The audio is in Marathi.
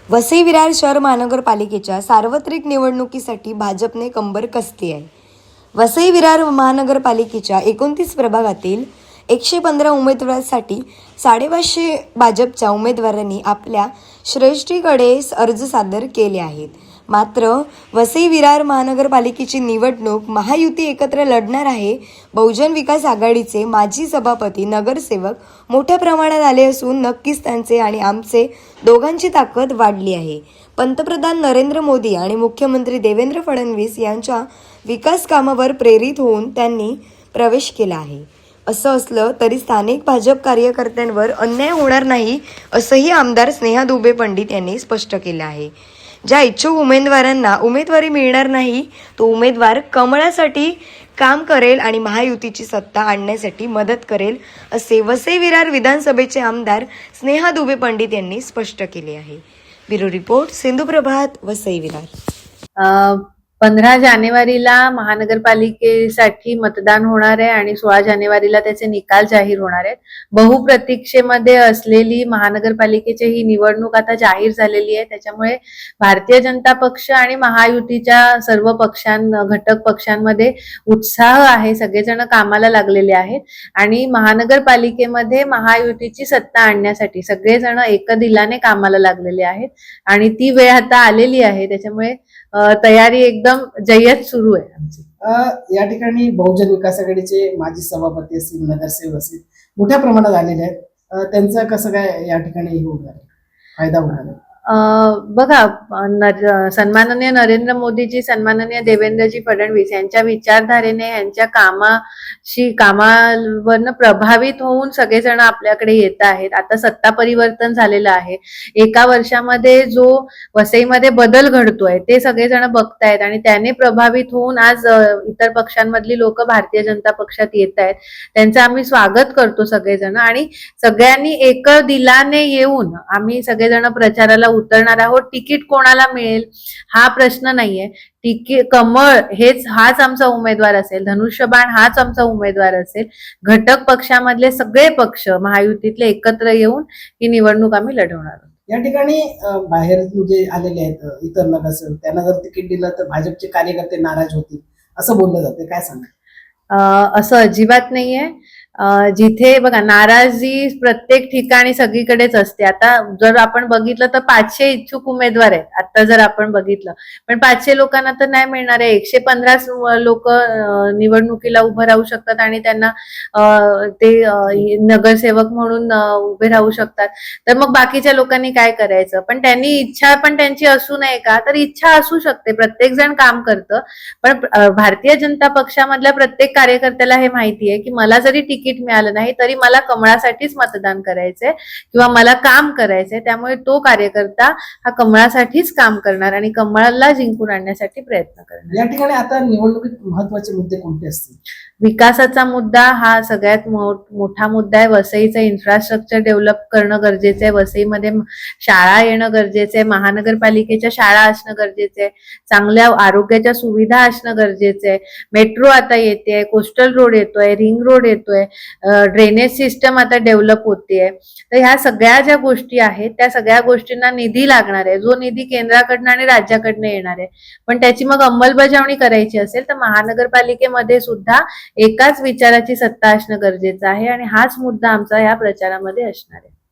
वसई विरार शहर महानगरपालिकेच्या सार्वत्रिक निवडणुकीसाठी भाजपने कंबर कसली आहे. वसई विरार महानगरपालिकेच्या 29 प्रभागातील 115 उमेदवारांसाठी 550 भाजपच्या उमेदवारांनी आपल्या श्रेष्ठीकडे अर्ज सादर केले आहेत. मात्र वसई विरार महानगरपालिकेची निवडणूक महायुती एकत्र लढणार आहे. बहुजन विकास आघाडीचे माजी सभापती नगरसेवक मोठ्या प्रमाणात आले असून नक्कीच त्यांचे आणि आमचे दोघांची ताकद वाढली आहे. पंतप्रधान नरेंद्र मोदी आणि मुख्यमंत्री देवेंद्र फडणवीस यांच्या विकास कामावर प्रेरित होऊन त्यांनी प्रवेश केला आहे. असं असलं तरी स्थानिक भाजप कार्यकर्त्यांवर अन्याय होणार नाही असंही आमदार स्नेहा दुबे पंडित यांनी स्पष्ट केलं आहे. ज्या इच्छुक उमेदवारांना उमेदवारी मिळणार नाही तो उमेदवार कमळासाठी काम करेल आणि महायुतीची सत्ता आणण्यासाठी मदत करेल असे वसई विरार विधानसभेचे आमदार स्नेहा दुबे पंडित यांनी स्पष्ट केले आहे. ब्युरो रिपोर्ट सिंधू प्रभात, वसई विरार. 15 जानेवारीला महानगरपालिकेसाठी मतदान होणार आहे आणि 16 जानेवारीला त्याचे निकाल जाहीर होणार आहेत. बहुप्रतीक्षेमध्ये असलेली महानगरपालिकेची ही निवडणूक आता जाहीर झालेली आहे. त्याच्यामुळे भारतीय जनता पक्ष आणि महायुतीच्या सर्व घटक पक्षांमध्ये उत्साह आहे. सगळेजण कामाला लागलेले आहेत आणि महानगरपालिकेमध्ये महायुतीची सत्ता आणण्यासाठी सगळेजण एकदिलाने कामाला लागलेले आहेत आणि ती वेळ आता आलेली आहे. त्याच्यामुळे तयारी एकदम जय्यत सुरू आहे आमची. या ठिकाणी बहुजन विकास आघाडीचे माजी सभापती असतील, नगरसेवक असतील, मोठ्या प्रमाणात आलेले आहेत. त्यांचं कसं काय या ठिकाणी होणार, फायदा होणार आहे? बघा, सन्माननीय नरेंद्र मोदीजी, सन्माननीय देवेंद्रजी फडणवीस यांच्या विचारधारेने, यांच्या कामावरनं प्रभावित होऊन सगळेजण आपल्याकडे येत आहेत. आता सत्ता परिवर्तन झालेलं आहे. एका वर्षामध्ये जो वसईमध्ये बदल घडतोय ते सगळेजण बघतायत आणि त्याने प्रभावित होऊन आज इतर पक्षांमधली लोक भारतीय जनता पक्षात येत आहेत. त्यांचं आम्ही स्वागत करतो सगळेजण आणि सगळ्यांनी एक दिलाने येऊन आम्ही सगळेजण प्रचाराला उतरणार आहोत. तिकीट कोणाला मिळेल हा प्रश्न नाहीये. कमळ हाच आमचा उमेदवार असेल, धनुष्यबाण हाच आमचा उमेदवार असेल. घटक पक्षामधले सगळे पक्ष महायुतीतले एकत्र येऊन ही निवडणूक आम्ही लढवणार आहोत. या ठिकाणी बाहेर जे आलेले आहेत इतर नगरसेवक, त्यांना जर तिकीट दिलं तर भाजपचे कार्यकर्ते नाराज होतील असं बोललं जाते, काय सांगा? असं अजिबात नाहीये. जिथे बघा, नाराजी प्रत्येक ठिकाणी सगळीकडेच असते. आता जर आपण बघितलं तर 500 इच्छुक उमेदवार आहेत आता जर आपण बघितलं, पण 500 लोकांना तर नाही मिळणार आहे. 115 लोक निवडणुकीला उभं राहू शकतात आणि त्यांना ते नगरसेवक म्हणून उभे राहू शकतात. तर मग बाकीच्या लोकांनी काय करायचं? पण त्यांनी इच्छा पण त्यांची असू नये का? तर इच्छा असू शकते, प्रत्येक जण काम करतं. पण भारतीय जनता पक्षामधल्या प्रत्येक कार्यकर्त्याला हे माहिती आहे की मला जरी तिकीट मिळालं नाही तरी मला कमळासाठीच मतदान करायचंय किंवा मला काम करायचंय. त्यामुळे तो कार्यकर्ता हा कमळासाठीच काम करणार आणि कमळाला जिंकून आणण्यासाठी प्रयत्न करणार. या ठिकाणी आता निवडणुकीत महत्वाचे मुद्दे कोणते असतील? विकासाचा मुद्दा हा सगळ्यात मोठा मुद्दा आहे. वसईचं इन्फ्रास्ट्रक्चर डेव्हलप करणं गरजेचं आहे. वसईमध्ये शाळा येणं गरजेचं आहे. महानगरपालिकेच्या शाळा असणं गरजेचं आहे. चांगल्या आरोग्याच्या सुविधा असणं गरजेचं आहे. मेट्रो आता येते, कोस्टल रोड येतोय, रिंग रोड येतोय, ड्रेनेज सिस्टम आता डेव्हलप होतीये. तर ह्या सगळ्या ज्या गोष्टी आहेत त्या सगळ्या गोष्टींना निधी लागणार आहे. जो निधी केंद्राकडनं आणि राज्याकडनं येणार आहे, पण त्याची मग अंमलबजावणी करायची असेल तर महानगरपालिकेमध्ये सुद्धा एकाच विचाराची सत्ता असणं गरजेचं आहे आणि हाच मुद्दा आमचा या प्रचारामध्ये असणार आहे.